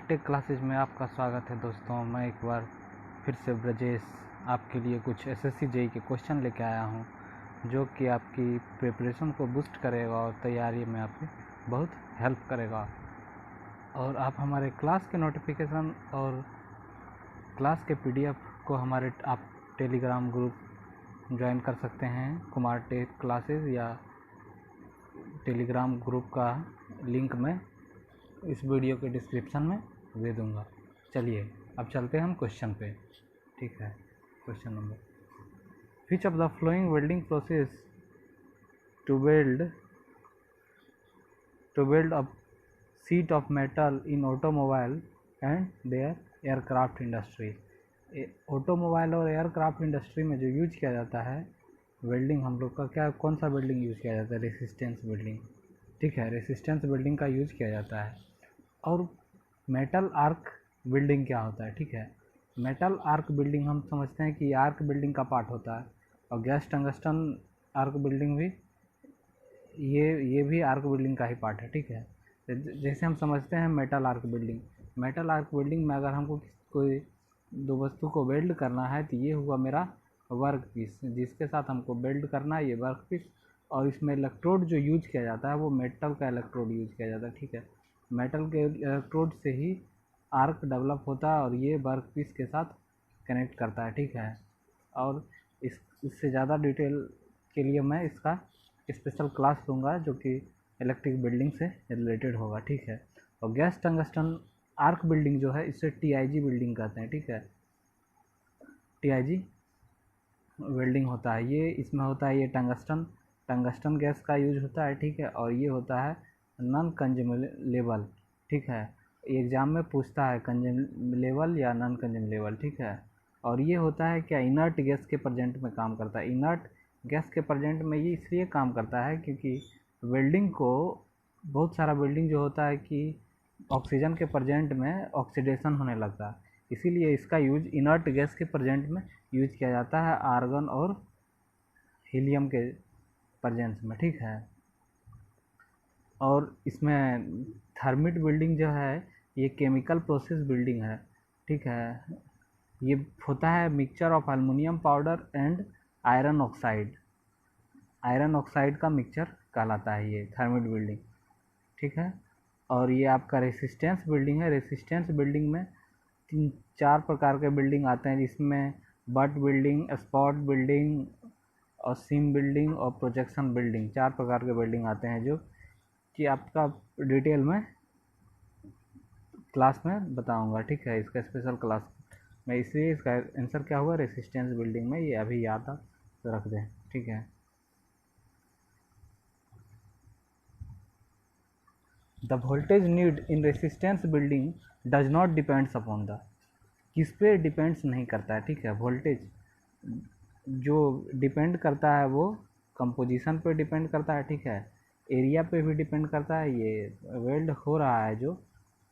Smart take classes में आपका स्वागत है दोस्तों। मैं एक बार फिर से ब्रजेश आपके लिए कुछ एसएससी जेईई के क्वेश्चन लेके आया हूं, जो कि आपकी प्रिपरेशन को बूस्ट करेगा और तैयारी में आपकी बहुत हेल्प करेगा। और आप हमारे क्लास के नोटिफिकेशन और क्लास के पीडीएफ को हमारे आप टेलीग्राम ग्रुप ज्वाइन कर सकते हैं। कुमार टेक क्लासेज या टेलीग्राम ग्रुप का लिंक मैं इस वीडियो के डिस्क्रिप्शन में दे दूंगा। चलिए अब चलते हैं हम क्वेश्चन पे। ठीक है, question number, which of the following welding process to build a sheet of metal in automobile and their aircraft industry। Automobile और एयरक्राफ्ट इंडस्ट्री में जो यूज किया जाता है वेल्डिंग, हम लोग का कौन सा वेल्डिंग यूज किया जाता है? Resistance welding. ठीक है, रेसिस्टेंस वेल्डिंग का यूज किया जाता है। और मेटल आर्क बिल्डिंग क्या होता है? ठीक है, मेटल आर्क बिल्डिंग हम समझते हैं कि आर्क बिल्डिंग का पार्ट होता है। और गैस टंगस्टन आर्क बिल्डिंग भी ये भी आर्क बिल्डिंग का ही पार्ट है। ठीक है, जैसे हम समझते हैं मेटल आर्क बिल्डिंग में अगर हमको कोई दो वस्तु को वेल्ड करना है तो ये हुआ मेरा वर्क पीस, जिसके साथ हमको वेल्ड करना है, ये वर्क पीस। और इसमें इलेक्ट्रोड जो यूज किया जाता है वो मेटल का इलेक्ट्रोड यूज किया जाता है। ठीक है, मेटल के इलेक्ट्रोड से ही आर्क डेवलप होता है और ये वर्क पीस के साथ कनेक्ट करता है। ठीक है, और इससे ज़्यादा डिटेल के लिए मैं इसका स्पेशल क्लास लूँगा जो कि इलेक्ट्रिक बिल्डिंग से रिलेटेड होगा। ठीक है, और गैस टंगस्टन आर्क बिल्डिंग जो है इसे टीआईजी बिल्डिंग कहते हैं। ठीक है, टीआईजी वेल्डिंग होता है ये, इसमें होता है ये टंगस्टन गैस का यूज होता है। ठीक है, और ये होता है नॉन कंज्यूमेबल। ठीक है, एग्ज़ाम में पूछता है कंज्यूमेबल या नॉन कंज्यूमेबल। ठीक है, और ये होता है क्या, इनर्ट गैस के प्रेजेंट में काम करता है। इनर्ट गैस के प्रेजेंट में ये इसलिए काम करता है क्योंकि वेल्डिंग को बहुत सारा वेल्डिंग जो होता है कि ऑक्सीजन के प्रेजेंट में ऑक्सीडेशन होने लगता है, इसीलिए इसका यूज इनर्ट गैस के प्रेजेंट में यूज किया जाता है, आर्गन और हीलियम के प्रेजेंस में। ठीक है, और इसमें थर्मिट बिल्डिंग जो है ये केमिकल प्रोसेस बिल्डिंग है। ठीक है, ये होता है mixture of aluminium powder and iron oxide का मिक्सचर कहलाता है ये थर्मिट बिल्डिंग। ठीक है, और ये आपका रेसिस्टेंस बिल्डिंग है। रेसिस्टेंस बिल्डिंग में 3-4 प्रकार के बिल्डिंग आते हैं, जिसमें बट बिल्डिंग, स्पॉट बिल्डिंग और सीम बिल्डिंग और प्रोजेक्शन बिल्डिंग, 4 प्रकार के बिल्डिंग आते हैं जो कि आपका डिटेल में क्लास में बताऊंगा। ठीक है, इसका स्पेशल क्लास में, इसलिए इसका आंसर क्या हुआ, रेसिस्टेंस बिल्डिंग में। ये अभी याद रख दें। ठीक है, the voltage need in resistance building does not depends upon the, किस पे डिपेंड्स नहीं करता है। ठीक है, वोल्टेज जो डिपेंड करता है वो कंपोजिशन पे डिपेंड करता है। ठीक है, एरिया पे भी डिपेंड करता है, ये वेल्ड हो रहा है जो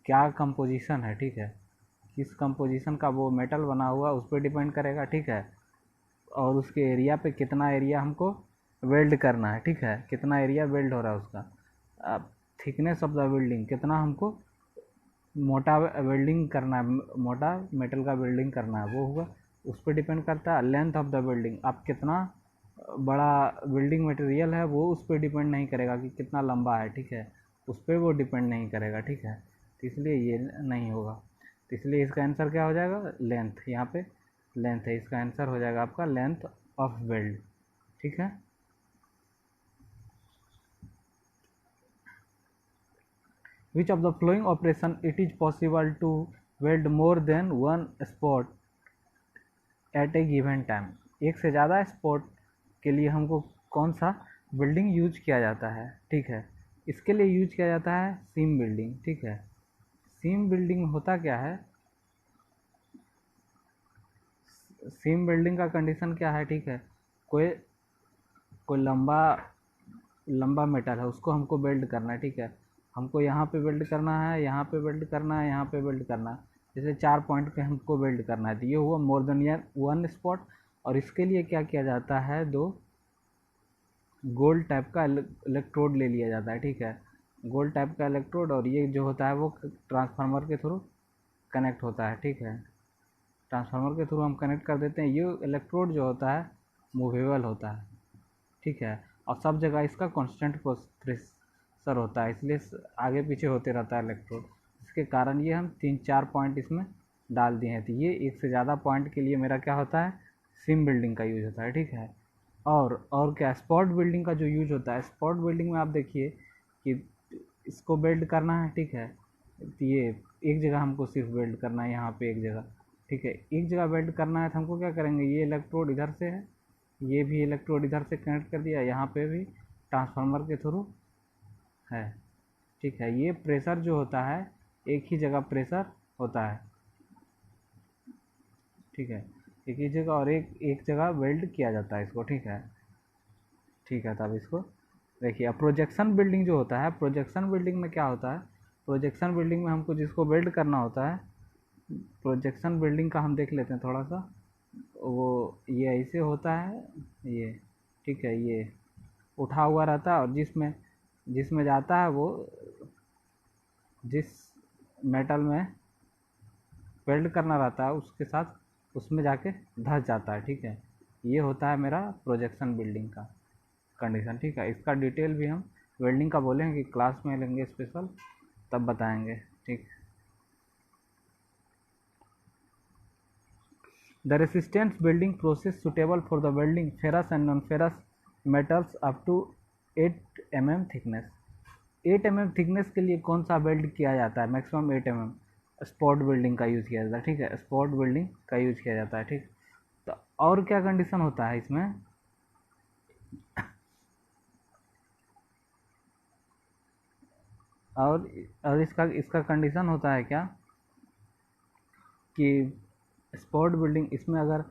क्या कंपोजिशन है। ठीक है, किस कंपोजिशन का वो मेटल बना हुआ उस पर डिपेंड करेगा। ठीक है, और उसके एरिया पे कितना एरिया हमको वेल्ड करना है। ठीक है, कितना एरिया वेल्ड हो रहा है उसका, अब थिकनेस ऑफ द वेल्डिंग, कितना हमको मोटा वेल्डिंग करना है, मोटा मेटल का वेल्डिंग करना है, वो हुआ उस पर डिपेंड करता है। लेंथ ऑफ द वेल्डिंग, आप कितना बड़ा वेल्डिंग मटेरियल है वो उस पर डिपेंड नहीं करेगा कि कितना लंबा है। ठीक है, उस पर वो डिपेंड नहीं करेगा। ठीक है, तो इसलिए ये नहीं होगा, तो इसलिए इसका आंसर क्या हो जाएगा, लेंथ। यहाँ पे लेंथ है, इसका आंसर हो जाएगा आपका लेंथ ऑफ वेल्ड। ठीक है, which of the following operation it is possible to weld more than one spot at a given time। एक से ज़्यादा स्पॉट के लिए हमको कौन सा बिल्डिंग यूज किया जाता है? ठीक है, इसके लिए यूज किया जाता है सीम बिल्डिंग। ठीक है, सीम बिल्डिंग होता क्या है, सीम बिल्डिंग का कंडीशन क्या है? ठीक है, कोई लंबा मेटल है, उसको हमको वेल्ड करना है। ठीक है, हमको यहाँ पे वेल्ड करना है, यहाँ पे वेल्ड करना है, यहाँ पे वेल्ड करना है, जैसे 4 पॉइंट पे हमको वेल्ड करना है, तो ये हुआ मोर देन वन स्पॉट। और इसके लिए क्या किया जाता है, 2 गोल्ड टाइप का इलेक्ट्रोड ले लिया जाता है। ठीक है, गोल्ड टाइप का इलेक्ट्रोड, और ये जो होता है वो ट्रांसफार्मर के थ्रू कनेक्ट होता है, ठीक है। ट्रांसफार्मर के थ्रू हम कनेक्ट कर देते हैं। ये इलेक्ट्रोड जो होता है मूवेबल होता है, ठीक है, और सब जगह इसका कांस्टेंट प्रेशर होता है, इसलिए आगे पीछे होते रहता है इलेक्ट्रोड। इसके कारण ये हम 3-4 पॉइंट इसमें डाल दिए हैं। तो ये एक से ज़्यादा पॉइंट के लिए मेरा क्या होता है, सिम बिल्डिंग का यूज होता है, ठीक है। और क्या, स्पॉट बिल्डिंग का जो यूज होता है, स्पॉट बिल्डिंग में आप देखिए कि इसको वेल्ड करना है, ठीक है। तो ये एक जगह हमको सिर्फ वेल्ड करना है, यहाँ पे एक जगह, ठीक है, एक जगह वेल्ड करना है। तो हमको क्या करेंगे, ये इलेक्ट्रोड इधर से है, ये भी इलेक्ट्रोड इधर से कनेक्ट कर दिया, यहाँ पे भी ट्रांसफार्मर के थ्रू है, ठीक है। ये प्रेशर जो होता है एक ही जगह प्रेशर होता है, ठीक है, एक ही जगह, और एक जगह वेल्ड किया जाता है इसको, ठीक है, ठीक है। तब इसको देखिए, अब प्रोजेक्शन बिल्डिंग जो होता है, प्रोजेक्शन बिल्डिंग में क्या होता है, प्रोजेक्शन बिल्डिंग में हमको जिसको वेल्ड करना होता है, प्रोजेक्शन बिल्डिंग का हम देख लेते हैं थोड़ा सा। वो ये ऐसे होता है, ये, ठीक है, ये उठा हुआ रहता है, और जिसमें जिसमें जाता है वो जिस मेटल में वेल्ड करना रहता है उसके साथ उसमें जाके धंस जाता है, ठीक है। ये होता है मेरा प्रोजेक्शन बिल्डिंग का कंडीशन, ठीक है। इसका डिटेल भी हम वेल्डिंग का बोलेंगे कि क्लास में लेंगे स्पेशल, तब बताएंगे, ठीक। The resistance building process suitable for the welding ferrous and non ferrous metals up to 8 mm thickness. 8 mm thickness के लिए कौन सा वेल्ड किया जाता है, मैक्सिमम 8 mm स्पॉट वेल्डिंग का यूज़ किया जाता है, ठीक है, स्पॉट वेल्डिंग का यूज़ किया जाता है, ठीक। तो और क्या कंडीशन होता है इसमें, और इसका इसका कंडीशन होता है क्या कि स्पॉट बिल्डिंग इसमें अगर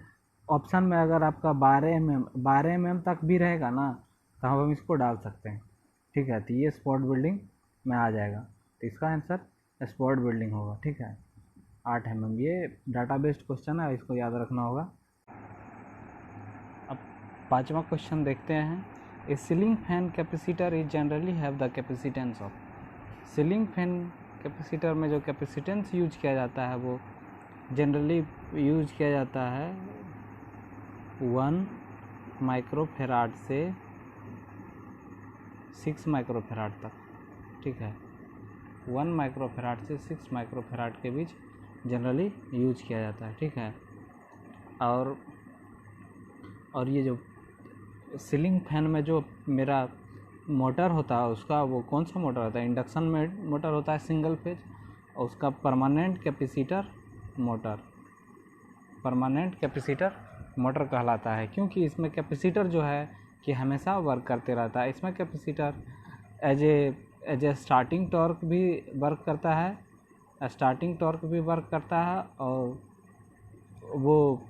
ऑप्शन में अगर आपका 12 mm तक भी रहेगा ना, तो हम इसको डाल सकते हैं, ठीक है। तो ये स्पॉट बिल्डिंग में आ जाएगा, तो इसका आंसर स्पॉट बिल्डिंग होगा, ठीक है। 8 mm, ये डाटा बेस्ड क्वेश्चन है, इसको याद रखना होगा। अब 5वां क्वेश्चन देखते हैं। A ceiling fan capacitor is generally have the capacitance of. Ceiling fan capacitor में जो कैपेसिटेंस यूज किया जाता है वो जनरली यूज किया जाता है 1 माइक्रोफेराड से 6 माइक्रोफेराड तक, ठीक है। 1 माइक्रोफेराड से 6 माइक्रोफेराड के बीच जनरली यूज किया जाता है, ठीक है। और ये जो सीलिंग फैन में जो मेरा मोटर होता है उसका वो कौन सा मोटर होता है, इंडक्शन में मोटर होता है सिंगल फेज, और उसका परमानेंट कैपेसिटर मोटर कहलाता है, क्योंकि इसमें कैपेसिटर जो है कि हमेशा वर्क करते रहता है। इसमें capacitor as a starting torque भी वर्क करता है, और वो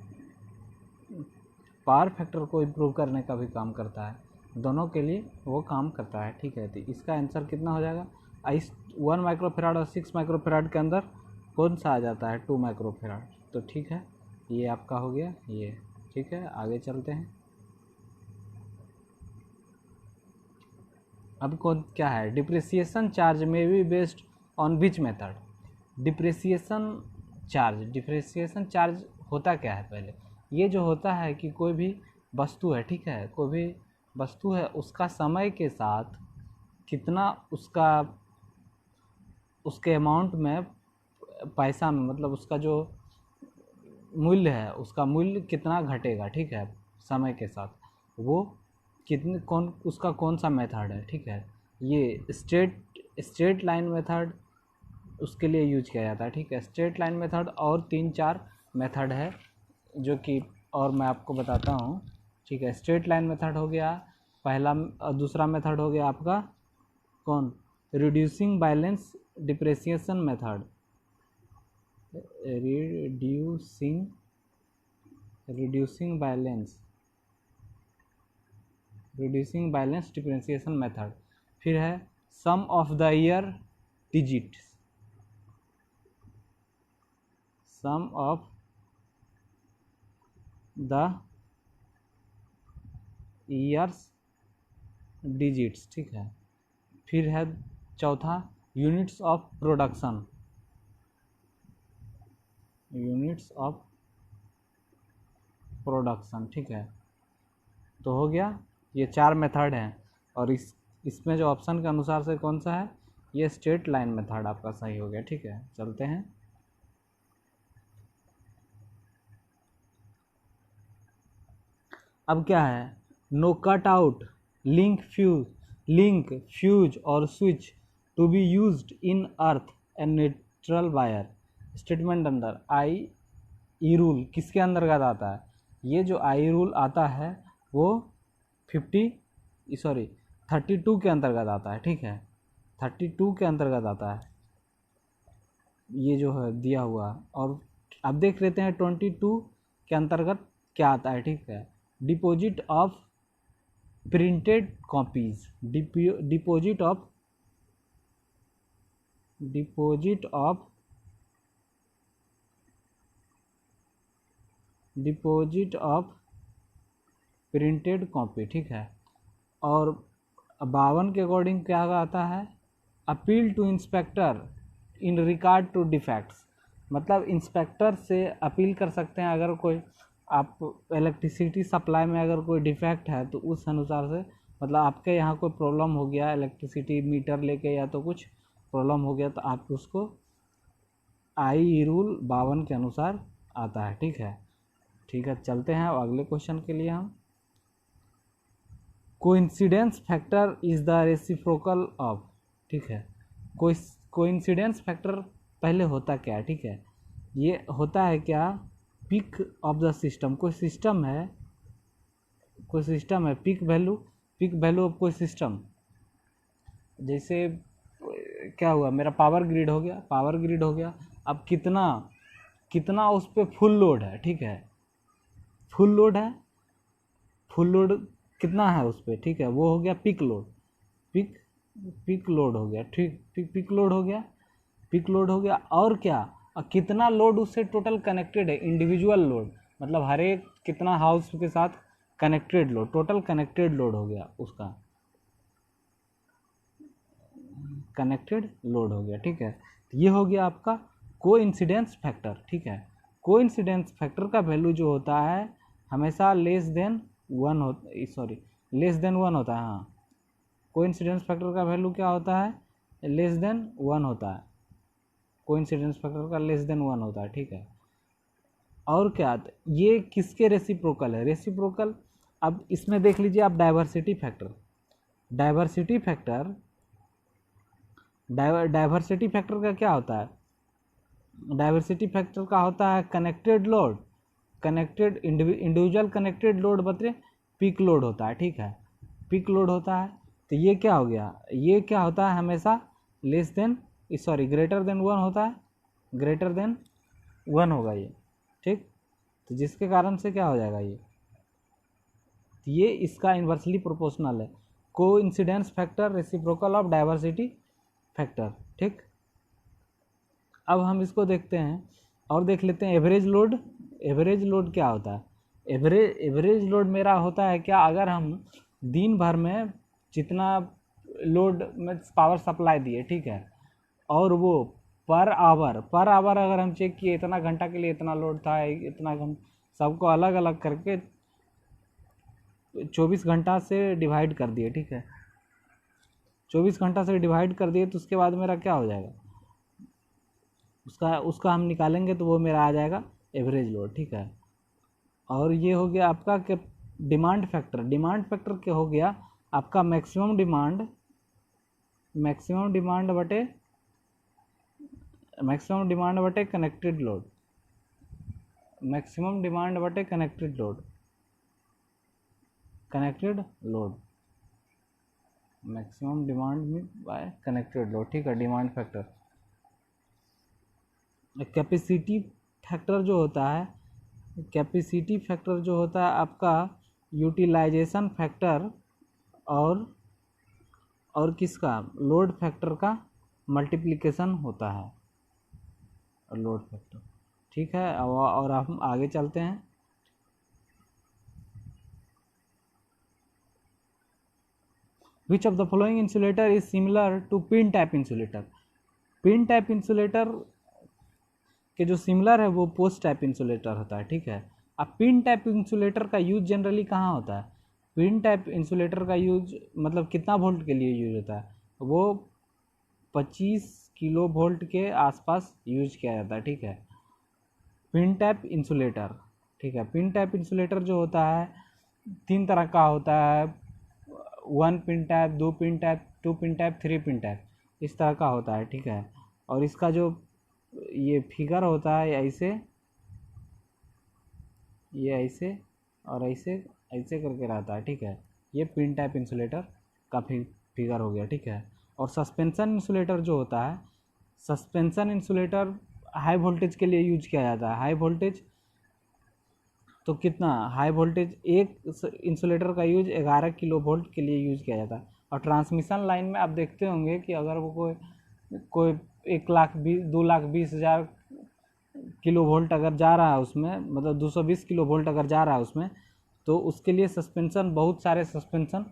पावर फैक्टर को इम्प्रूव करने का भी काम करता है, दोनों के लिए वो काम करता है, ठीक है। तो इसका आंसर कितना हो जाएगा, इस 1 माइक्रोफेराड और 6 माइक्रोफेराड के अंदर कौन सा आ जाता है, 2 माइक्रोफेराड, तो ठीक है, ये आपका हो गया ये, ठीक है। आगे चलते हैं। अब कौन क्या है, डिप्रिसिएशन चार्ज में be based on which method. Depreciation charge होता क्या है, पहले ये जो होता है कि कोई भी वस्तु है, ठीक है, कोई भी वस्तु है उसका समय के साथ कितना उसके अमाउंट में पैसा में, मतलब उसका जो मूल्य है उसका मूल्य कितना घटेगा, ठीक है, समय के साथ, वो कितने उसका कौन सा मेथड है, ठीक है। ये स्ट्रेट लाइन मेथड उसके लिए यूज किया जाता है, ठीक है। स्ट्रेट लाइन मेथड और 3-4 मेथड है जो कि, और मैं आपको बताता हूँ, ठीक है। स्ट्रेट लाइन मेथड हो गया पहला, दूसरा मेथड हो गया आपका कौन, reducing balance depreciation method, reducing balance differentiation method. फिर है sum of the year digits, sum of the years digits, ठीक है। फिर है चौथा units of production, units of production, ठीक है। तो हो गया, ये 4 मेथड हैं, और इसमें जो ऑप्शन के अनुसार से कौन सा है, ये स्ट्रेट लाइन मेथड आपका सही हो गया, ठीक है। चलते हैं, अब क्या है, no cut out link fuse और switch to be used in earth and neutral wire statement under I rule किसके अंतर्गत आता है, ये जो आई रूल आता है वो 32 के अंतर्गत आता है, ठीक है। 32 के अंतर्गत आता है, ये जो है दिया हुआ। और अब देख लेते हैं 22 के अंतर्गत क्या आता है, ठीक है। Deposit of printed copies, deposit of printed copy, ठीक है। और 52 के अकॉर्डिंग क्या आता है, appeal to inspector in regard to defects, मतलब इंस्पेक्टर से अपील कर सकते हैं अगर कोई आप इलेक्ट्रिसिटी सप्लाई में अगर कोई डिफेक्ट है तो उस अनुसार से, मतलब आपके यहाँ कोई प्रॉब्लम हो गया इलेक्ट्रिसिटी मीटर लेके या तो कुछ प्रॉब्लम हो गया, तो आप उसको आई रूल 52 के अनुसार आता है, ठीक है। ठीक है, चलते हैं अगले क्वेश्चन के लिए हम। Coincidence factor is the reciprocal of, ठीक है। कोइंसिडेंस फैक्टर पहले होता क्या है, ठीक है। ये होता है क्या, पिक ऑफ द सिस्टम, कोई सिस्टम है पिक वैल्यू ऑफ कोई सिस्टम, जैसे क्या हुआ, मेरा पावर ग्रिड हो गया, अब कितना उस पर फुल लोड है, ठीक है। फुल लोड कितना है उस पर, ठीक है, वो हो गया पिक लोड, पिक लोड हो गया, ठीक, पिक लोड हो गया। और क्या, कितना लोड उससे टोटल कनेक्टेड है, इंडिविजुअल लोड, मतलब हर एक कितना हाउस के साथ connected load, total connected load हो गया उसका, कनेक्टेड लोड हो गया, ठीक है। तो ये हो गया आपका कोइंसिडेंस फैक्टर, ठीक है। कोइंसिडेंस फैक्टर का वैल्यू जो होता है हमेशा लेस देन वन होता है, हाँ। कोइंसिडेंस फैक्टर का वैल्यू क्या होता है, लेस देन वन होता है, कोइंसिडेंस फैक्टर का लेस देन वन होता है, ठीक है। और क्या, ये किसके रेसिप्रोकल है, रेसिप्रोकल, अब इसमें देख लीजिए आप डाइवर्सिटी फैक्टर का क्या होता है, डाइवर्सिटी फैक्टर का होता है कनेक्टेड इंडिविजुअल कनेक्टेड लोड बतरे पीक लोड होता है, ठीक है, पीक लोड होता है। तो ये क्या हो गया, ये क्या होता है हमेशा ग्रेटर देन वन होता है, ग्रेटर देन वन होगा ये, ठीक। तो जिसके कारण से क्या हो जाएगा ये इसका इन्वर्सली प्रोपोर्शनल है, coincidence factor reciprocal of diversity factor, ठीक। अब हम इसको देखते हैं और देख लेते हैं एवरेज लोड क्या होता है, एवरेज लोड मेरा होता है क्या, अगर हम दिन भर में जितना लोड में पावर सप्लाई दिए, ठीक है, और वो पर आवर अगर हम चेक किए इतना घंटा के लिए इतना लोड था, इतना घंटा, सबको अलग अलग करके 24 घंटा से डिवाइड कर दिए, ठीक है, 24 घंटा से डिवाइड कर दिए, तो उसके बाद मेरा क्या हो जाएगा, उसका हम निकालेंगे तो वो मेरा आ जाएगा एवरेज लोड, ठीक है। और ये हो गया आपका डिमांड फैक्टर क्या हो गया आपका, मैक्सिमम डिमांड बटे connected load, maximum demand by connected load, ठीक है, डिमांड फैक्टर। कैपेसिटी फैक्टर जो होता है आपका यूटिलाइजेशन फैक्टर और किसका, लोड फैक्टर का मल्टीप्लिकेशन होता है, लोड फैक्टर, ठीक है। और हम आगे चलते हैं, which of the following insulator is similar to pin type insulator, pin type insulator के जो सिमिलर है वो पोस्ट टाइप इंसुलेटर होता है, ठीक है। अब पिन टाइप इंसुलेटर का यूज जनरली कहाँ होता है? पिन टाइप इंसुलेटर का यूज मतलब कितना वोल्ट के लिए यूज होता है? वो 25 किलो वोल्ट के आसपास यूज किया जाता है, ठीक है। पिन टाइप इंसुलेटर, ठीक है। पिन टाइप इंसुलेटर जो होता है 3 तरह का होता है, 1 pin type, 2 pin type, 2 pin type, 3 pin type, इस तरह का होता है, ठीक है। और इसका जो ये फिगर होता है ऐसे, ये ऐसे और ऐसे ऐसे करके रहता है, ठीक है। ये पिन टाइप इंसुलेटर का फिगर हो गया, ठीक है। और सस्पेंशन इंसुलेटर जो होता है, सस्पेंशन इंसुलेटर हाई वोल्टेज के लिए यूज किया जाता है। हाई वोल्टेज तो कितना हाई वोल्टेज, एक इंसुलेटर का यूज 11 किलो वोल्ट के लिए यूज किया जाता है। और ट्रांसमिशन लाइन में आप देखते होंगे कि अगर वो कोई 1,20,000 किलो वोल्ट अगर जा रहा है उसमें, मतलब 220 किलो वोल्ट अगर जा रहा है उसमें, तो उसके लिए सस्पेंशन, बहुत सारे सस्पेंशन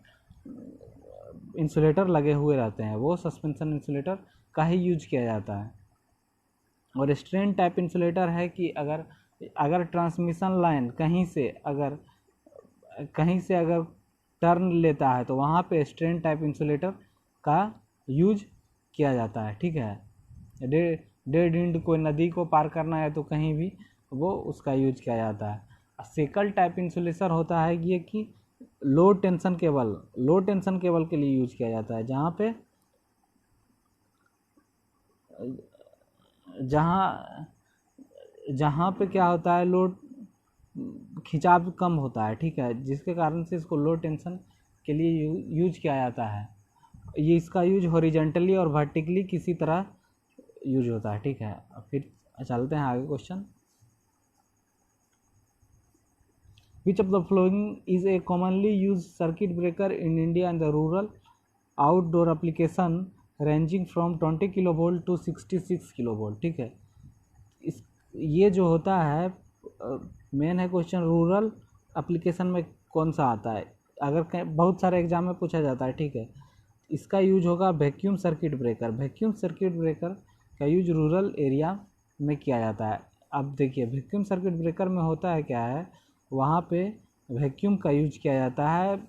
इंसुलेटर लगे हुए रहते हैं, वो सस्पेंशन इंसुलेटर का ही यूज किया जाता है। और स्ट्रेन टाइप इंसुलेटर है कि अगर ट्रांसमिशन लाइन कहीं से अगर टर्न लेता है तो वहाँ पे स्ट्रेन टाइप इंसुलेटर का यूज किया जाता है, ठीक है। डेड एंड कोई नदी को पार करना है तो कहीं भी वो उसका यूज किया जाता है। सेकल टाइप इंसुलेशन होता है ये कि लो टेंशन केबल के लिए यूज किया जाता है, जहाँ पे क्या होता है, लोड खिंचाव कम होता है, ठीक है, जिसके कारण से इसको लो टेंशन के लिए यूज किया जाता है। ये इसका यूज हॉरिजॉन्टली और वर्टिकली किसी तरह यूज होता है, ठीक है। फिर चलते हैं आगे question. Which of the following is a commonly use circuit breaker in India and the rural outdoor application ranging from 20 kilo volt to 66 kilo volt, ठीक है। इस ये जो होता है मेन है क्वेश्चन, रूरल एप्लीकेशन में कौन सा आता है, अगर बहुत सारे एग्जाम में पूछा जाता है, ठीक है। इसका यूज होगा vacuum circuit breaker. Vacuum circuit breaker का यूज रूरल एरिया में किया जाता है। अब देखिए वैक्यूम सर्किट ब्रेकर में होता है क्या है, वहाँ पे वैक्यूम का यूज किया जाता है,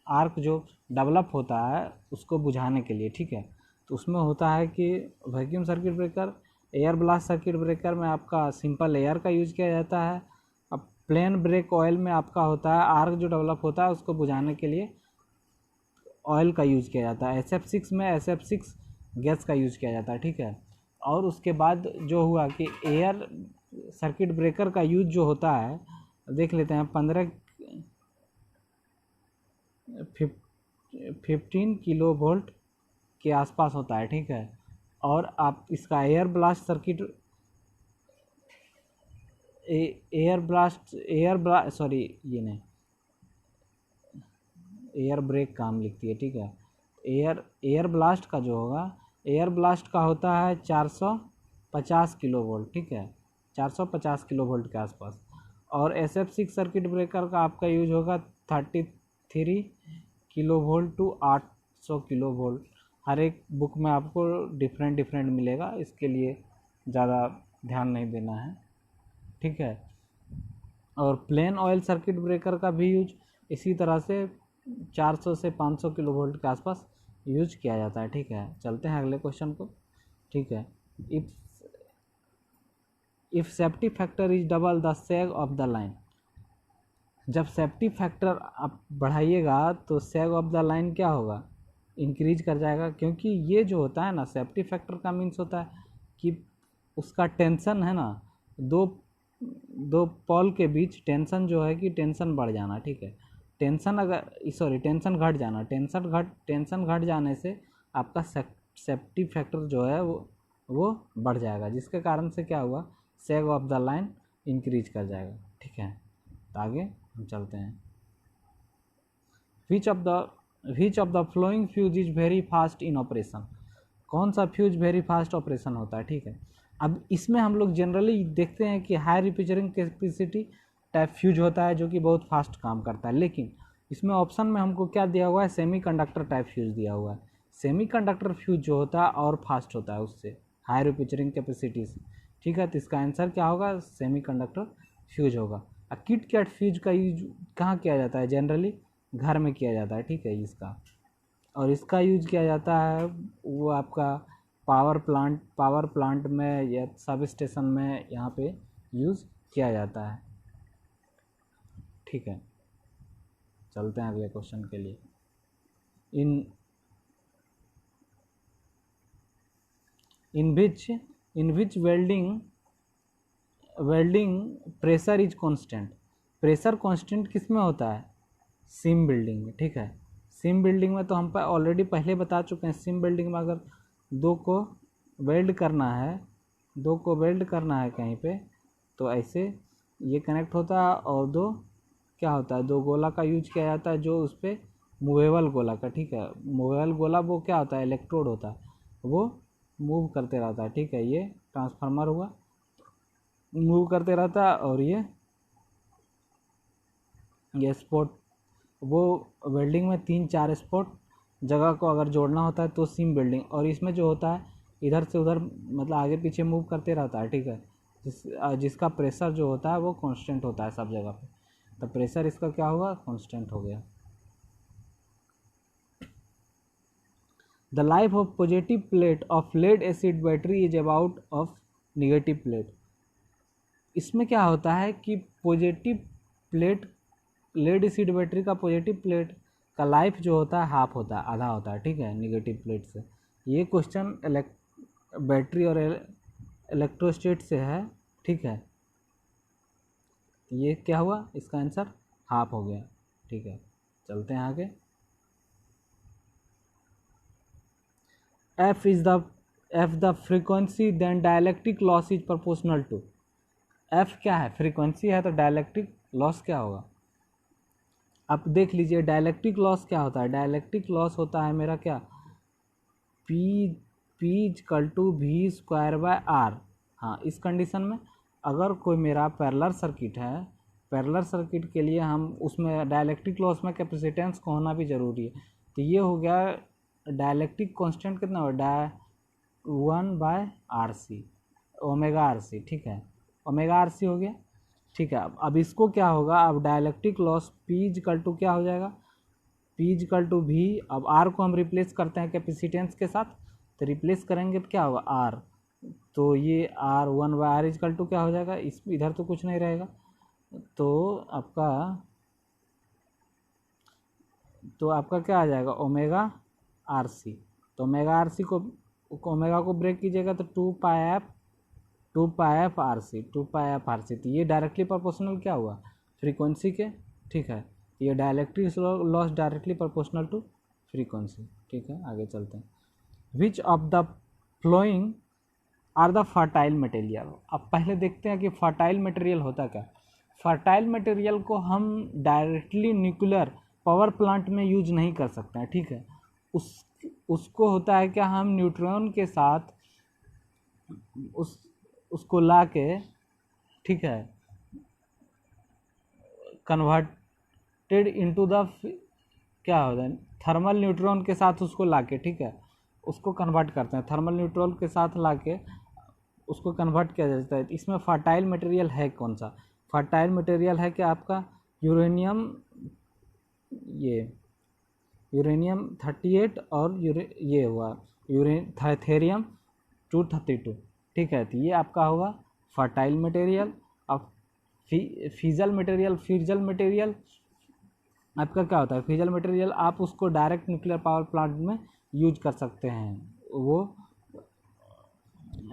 आर्क जो डेवलप होता है उसको बुझाने के लिए, ठीक है। तो उसमें होता है कि vacuum circuit breaker, air blast circuit breaker में आपका सिंपल एयर का यूज किया जाता है। अब प्लेन ब्रेक ऑयल में आपका होता है आर्क जो डेवलप होता है उसको बुझाने के लिए ऑयल का यूज किया जाता है। SF6 में SF6 गैस का यूज किया जाता है, ठीक है। और उसके बाद जो हुआ कि एयर सर्किट ब्रेकर का यूज जो होता है, देख लेते हैं, 15 किलो वोल्ट के आसपास होता है, ठीक है। और आप इसका एयर ब्लास्ट सॉरी ये नहीं, एयर ब्रेक काम लिखती है, ठीक है। एयर ब्लास्ट का जो होगा, एयर ब्लास्ट का होता है 450 किलो वोल्ट, ठीक है, 450 किलो वोल्ट के आसपास। और SF6 सर्किट ब्रेकर का आपका यूज होगा 33 kilo volt to 800 kilo volt. हर एक बुक में आपको डिफरेंट मिलेगा, इसके लिए ज़्यादा ध्यान नहीं देना है, ठीक है। और प्लेन ऑयल सर्किट ब्रेकर का भी यूज इसी तरह से 400 से 500 किलो वोल्ट के आसपास यूज किया जाता है, ठीक है। चलते हैं अगले क्वेश्चन को, ठीक है। If safety factor is double the sag of the line, जब सेफ्टी फैक्टर आप बढ़ाइएगा तो सैग ऑफ द लाइन क्या होगा, इंक्रीज कर जाएगा। क्योंकि ये जो होता है ना, सेफ्टी फैक्टर का मीन्स होता है कि उसका टेंशन है ना, दो पॉल के बीच टेंशन जो है कि टेंशन बढ़ जाना, ठीक है। टेंशन घट जाना, टेंशन घट जाने से आपका सेफ्टी फैक्टर जो है वो बढ़ जाएगा, जिसके कारण से क्या हुआ, सैग ऑफ द लाइन इंक्रीज कर जाएगा, ठीक है। तो आगे हम चलते हैं। Which of the flowing fuse is very fast in operation, कौन सा फ्यूज वेरी फास्ट ऑपरेशन होता है, ठीक है। अब इसमें हम लोग जनरली देखते हैं कि high repairing capacity type fuse होता है जो कि बहुत फास्ट काम करता है, लेकिन इसमें ऑप्शन में हमको क्या दिया हुआ है, सेमीकंडक्टर टाइप फ्यूज दिया हुआ है। सेमीकंडक्टर फ्यूज जो होता है और फास्ट होता है उससे, हाई रिपेयरिंग कैपेसिटी से, ठीक है, तो इसका आंसर क्या होगा, सेमीकंडक्टर फ्यूज होगा। किट कैट फ्यूज का यूज कहाँ किया जाता है, जनरली घर में किया जाता है, ठीक है इसका। और इसका यूज किया जाता है वो आपका पावर प्लांट में या सब स्टेशन में यहाँ पे यूज़ किया जाता है, ठीक है। चलते हैं अगले क्वेश्चन के लिए। In which welding pressure is constant. Pressure constant किस में होता है, सीम बिल्डिंग में, ठीक है। सीम बिल्डिंग में तो हम ऑलरेडी पहले बता चुके हैं, सीम बिल्डिंग में अगर दो को वेल्ड करना है कहीं पे, तो ऐसे ये कनेक्ट होता है, और दो क्या होता है, दो गोला का यूज किया जाता है, जो उस पर मूवेबल गोला का, ठीक है। मूवेबल गोला वो क्या होता है, इलेक्ट्रोड होता है, वो मूव करते रहता है, ठीक है। ये ट्रांसफार्मर हुआ, मूव करते रहता है, और ये स्पॉट, वो वेल्डिंग में 3-4 स्पॉट जगह को अगर जोड़ना होता है तो सीम वेल्डिंग, और इसमें जो होता है इधर से उधर मतलब आगे पीछे मूव करते रहता है, ठीक है। जिसका प्रेशर जो होता है वो कांस्टेंट होता है सब जगह पे, तो प्रेशर इसका क्या होगा, कांस्टेंट हो गया। The life of positive plate of lead acid battery is about of negative plate. इसमें क्या होता है कि positive plate, lead acid battery का पॉजिटिव प्लेट का लाइफ जो होता है हाफ होता है, आधा होता है, ठीक है, निगेटिव प्लेट से। ये क्वेश्चन बैटरी और इलेक्ट्रोस्टेट से है, ठीक है। ये क्या हुआ, इसका आंसर हाफ हो गया, ठीक है। चलते हैं आगे। F the frequency then dielectric loss is proportional to. F क्या है, फ्रीक्वेंसी है, तो डायलैक्ट्रिक लॉस क्या होगा। अब देख लीजिए डायलैक्ट्रिक लॉस क्या होता है, डायलैक्ट्रिक लॉस होता है मेरा क्या, P equal to V square by R. हाँ, इस कंडीशन में अगर कोई मेरा पैरेलल सर्किट है, पैरेलल सर्किट के लिए हम उसमें डायलैक्ट्रिक लॉस में कैपेसिटेंस को होना भी ज़रूरी है। तो ये हो गया डायलैक्ट्रिक कांस्टेंट कितना हो, 1/RC, ओमेगा RC, ठीक है, ओमेगा RC हो गया, ठीक है। अब इसको क्या होगा, अब dielectric loss P equal to क्या हो जाएगा, P इक्वल टू V। अब R को हम रिप्लेस करते हैं कैपेसिटेंस के साथ, तो रिप्लेस करेंगे तो क्या होगा, R, तो ये R 1/R इक्वल टू क्या हो जाएगा, इस इधर तो कुछ नहीं रहेगा, तो आपका क्या आ जाएगा, ओमेगा RC। तो ओमेगा RC को ओमेगा को ब्रेक कीजिएगा तो 2πf RC, तो ये डायरेक्टली प्रोपोर्शनल क्या हुआ, फ्रीक्वेंसी के, ठीक है। ये dielectric loss directly proportional to frequency, ठीक है। आगे चलते हैं। Which of the following are the fertile material. अब पहले देखते हैं कि फर्टाइल मटेरियल होता क्या। फर्टाइल मटेरियल को हम डायरेक्टली न्यूक्लियर पावर प्लांट में यूज नहीं कर सकते हैं, ठीक है। उसको होता है क्या, हम न्यूट्रॉन के साथ उसको ला के, ठीक है, कन्वर्टेड इनटू द क्या होता है, थर्मल न्यूट्रॉन के साथ उसको लाके, ठीक है, उसको कन्वर्ट करते हैं, थर्मल न्यूट्रॉन के साथ लाके उसको कन्वर्ट किया जाता है। इसमें फर्टाइल मटेरियल है कौन सा, फर्टाइल मटेरियल है कि आपका यूरेनियम, ये यूरेनियम 38 और ये हुआ थेरियम 232, ठीक है। तो ये आपका होगा फर्टाइल मटेरियल। अब फिजल मटेरियल आपका क्या होता है, फिजल मटेरियल आप उसको डायरेक्ट न्यूक्लियर पावर प्लांट में यूज कर सकते हैं, वो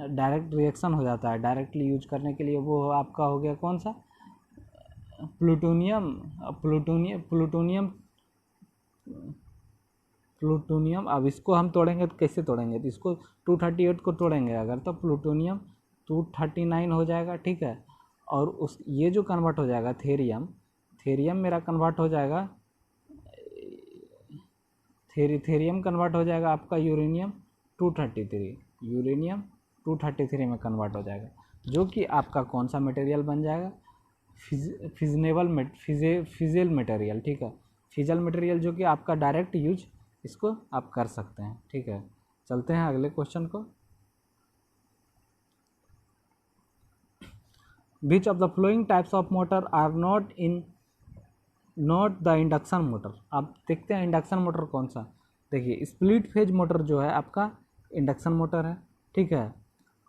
डायरेक्ट रिएक्शन हो जाता है, डायरेक्टली यूज करने के लिए वो आपका हो गया कौन सा, प्लूटोनियम। अब इसको हम तोड़ेंगे तो कैसे तोड़ेंगे, तो इसको 238 को तोड़ेंगे अगर, तो प्लूटोनियम 239 हो जाएगा, ठीक है। और उस ये जो कन्वर्ट हो जाएगा थेरियम मेरा कन्वर्ट हो जाएगा, थेरियम कन्वर्ट हो जाएगा आपका यूरेनियम 233 में कन्वर्ट हो जाएगा, जो कि आपका कौन सा मटेरियल बन जाएगा, फिजिल मटेरियल, ठीक है। फिजल मटेरियल जो कि आपका डायरेक्ट यूज इसको आप कर सकते हैं, ठीक है। चलते हैं अगले क्वेश्चन को। Which of the following types of motor are not the induction motor. आप देखते हैं इंडक्शन मोटर कौन सा, देखिए स्प्लिट फेज मोटर जो है आपका इंडक्शन मोटर है, ठीक है,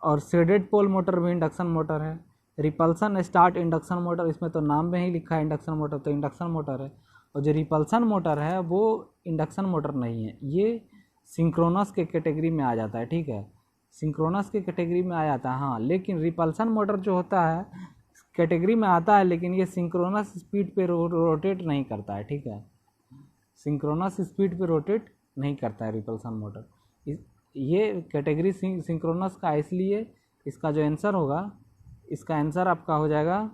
और शेडेड पोल मोटर भी इंडक्शन मोटर है। रिपल्सन स्टार्ट इंडक्शन मोटर, इसमें तो नाम में ही लिखा है इंडक्शन मोटर, तो इंडक्शन मोटर है। और जो रिपल्सन मोटर है वो इंडक्शन मोटर नहीं है, ये सिंक्रोनस के कैटेगरी में आ जाता है, ठीक है, सिंक्रोनस के कैटेगरी में आ जाता है। हाँ, लेकिन रिपल्सन मोटर जो होता है कैटेगरी में आता है, लेकिन ये सिंक्रोनस स्पीड पे रोटेट नहीं करता है, ठीक है, सिंक्रोनस स्पीड पे रोटेट नहीं करता है रिपल्सन मोटर। ये कैटेगरी सिंक्रोनस का, इसलिए इसका जो आंसर होगा, इसका आंसर आपका हो जाएगा,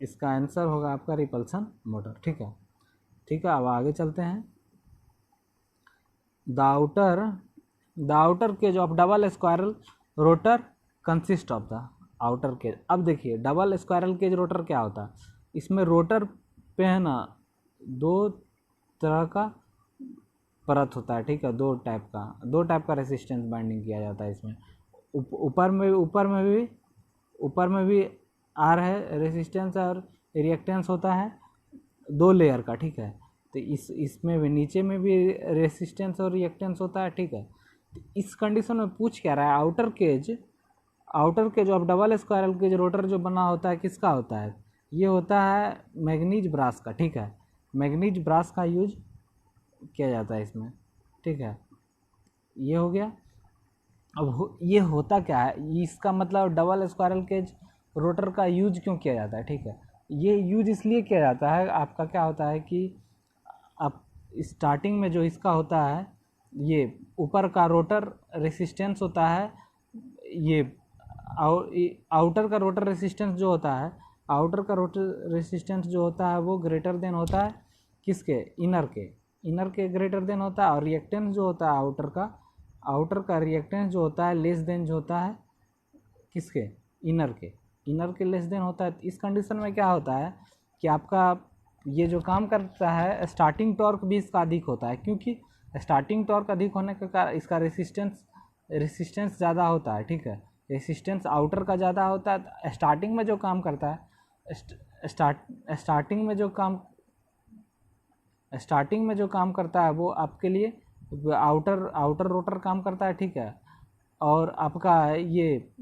इसका आंसर होगा आपका रिपल्सन मोटर, ठीक है। ठीक है, अब आगे चलते हैं। The outer cage of double squirrel rotor consist of the outer cage. अब देखिए डबल स्क्वायरल केज रोटर क्या होता है, इसमें रोटर पे है ना दो तरह का परत होता है, ठीक है, दो टाइप का रेसिस्टेंस बाइंडिंग किया जाता है इसमें। ऊपर में भी आर है रेसिस्टेंस और रिएक्टेंस होता है, दो लेयर का, ठीक है। तो इसमें भी नीचे में भी रेसिस्टेंस और रिएक्टेंस होता है, ठीक है। तो इस कंडीशन में पूछ क्या रहा है, outer cage of double squirrel cage rotor जो बना होता है किसका होता है, ये होता है मैग्नीज ब्रास का, ठीक है, मैग्नीज ब्रास का यूज किया जाता है इसमें, ठीक है। ये हो गया। अब ये होता क्या है, इसका मतलब डबल स्क्वायरल केज रोटर का यूज क्यों किया जाता है, ठीक है। ये यूज इसलिए किया जाता है, आपका क्या होता है कि आप स्टार्टिंग में जो इसका होता है, ये ऊपर का रोटर रेसिस्टेंस होता है, ये आउटर का रोटर रेसिस्टेंस जो होता है, आउटर का रोटर रेसिस्टेंस जो होता है वो ग्रेटर देन होता है किसके, इनर के ग्रेटर देन होता है। और रिएक्टेंस जो होता है आउटर का रिएक्टेंस जो होता है लेस देन जो होता है किसके, इनर के लेस देन होता है। इस कंडीशन में क्या होता है कि आपका ये जो काम करता है स्टार्टिंग टॉर्क भी इसका अधिक होता है, क्योंकि स्टार्टिंग टॉर्क अधिक होने के कारण इसका रेसिस्टेंस ज़्यादा होता है, ठीक है, रेसिस्टेंस आउटर का ज़्यादा होता है। स्टार्टिंग में जो काम करता है स्टार्टिंग में जो काम करता है वो आपके लिए आउटर रोटर काम करता है, ठीक है। और आपका ये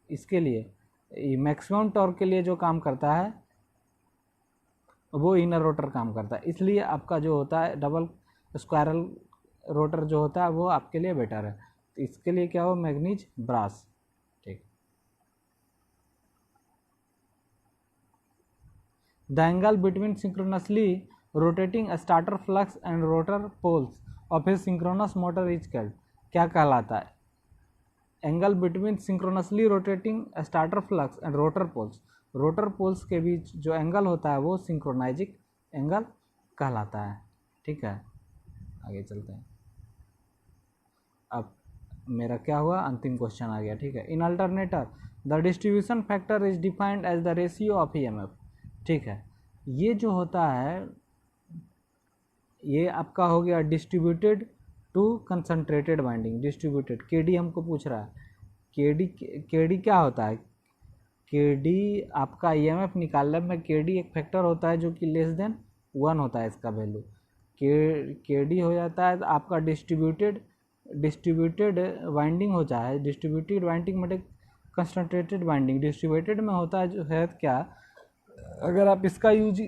इसके लिए मैक्सिमम टॉर्क के लिए जो काम करता है वो इनर रोटर काम करता है। इसलिए आपका जो होता है डबल स्क्वायरल रोटर जो होता है वो आपके लिए बेटर है। तो इसके लिए क्या हो, मैग्नीज ब्रास, ठीक। The angle between synchronously rotating stator flux and rotor poles of a synchronous motor is called, क्या कहलाता है, angle between synchronously rotating stator flux and rotor poles के बीच जो एंगल होता है वो सिंक्रोनाइजिक एंगल कहलाता है, ठीक है। आगे चलते हैं। अब मेरा क्या हुआ, अंतिम क्वेश्चन आ गया, ठीक है। In alternator the distribution factor is defined as the ratio of EMF, ठीक है। ये जो होता है ये आपका हो गया distributed to concentrated winding, distributed केडी हमको पूछ रहा है, केडी क्या होता है, केडी आपका ईएमएफ निकालने में केडी एक फैक्टर होता है जो कि लेस देन 1 होता है, इसका वैल्यू केडी हो जाता है। आपका डिस्ट्रीब्यूटेड वाइंडिंग हो जाए, डिस्ट्रीब्यूटेड वाइंडिंग मतलब कंसंट्रेटेड वाइंडिंग, डिस्ट्रीब्यूटेड में होता है जो है क्या, अगर आप इसका यूज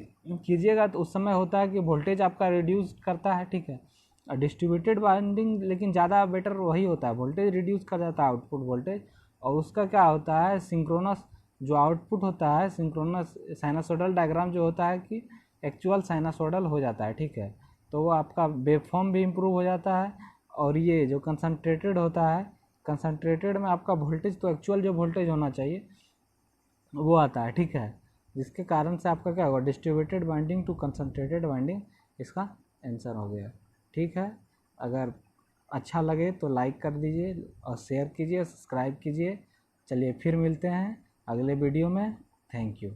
कीजिएगा तो उस समय होता है कि वोल्टेज आपका रिड्यूस करता है, ठीक है। डिस्ट्रीब्यूटेड वाइंडिंग लेकिन ज़्यादा बेटर वही होता है, वोल्टेज रिड्यूस कर जाता है आउटपुट वोल्टेज, और उसका क्या होता है सिंक्रोनस जो आउटपुट होता है, सिंक्रोनस साइनसोइडल डायग्राम जो होता है कि एक्चुअल साइनसोइडल हो जाता है, ठीक है। तो वो आपका वेवफॉर्म भी इम्प्रूव हो जाता है। और ये जो कंसंट्रेटेड होता है, कंसंट्रेटेड में आपका वोल्टेज तो एक्चुअल जो वोल्टेज होना चाहिए वो आता है, ठीक है। जिसके कारण से आपका क्या होगा, distributed winding to concentrated winding, इसका आंसर हो गया, ठीक है। अगर अच्छा लगे तो लाइक कर दीजिए और शेयर कीजिए, सब्सक्राइब कीजिए। चलिए फिर मिलते हैं अगले वीडियो में, थैंक यू।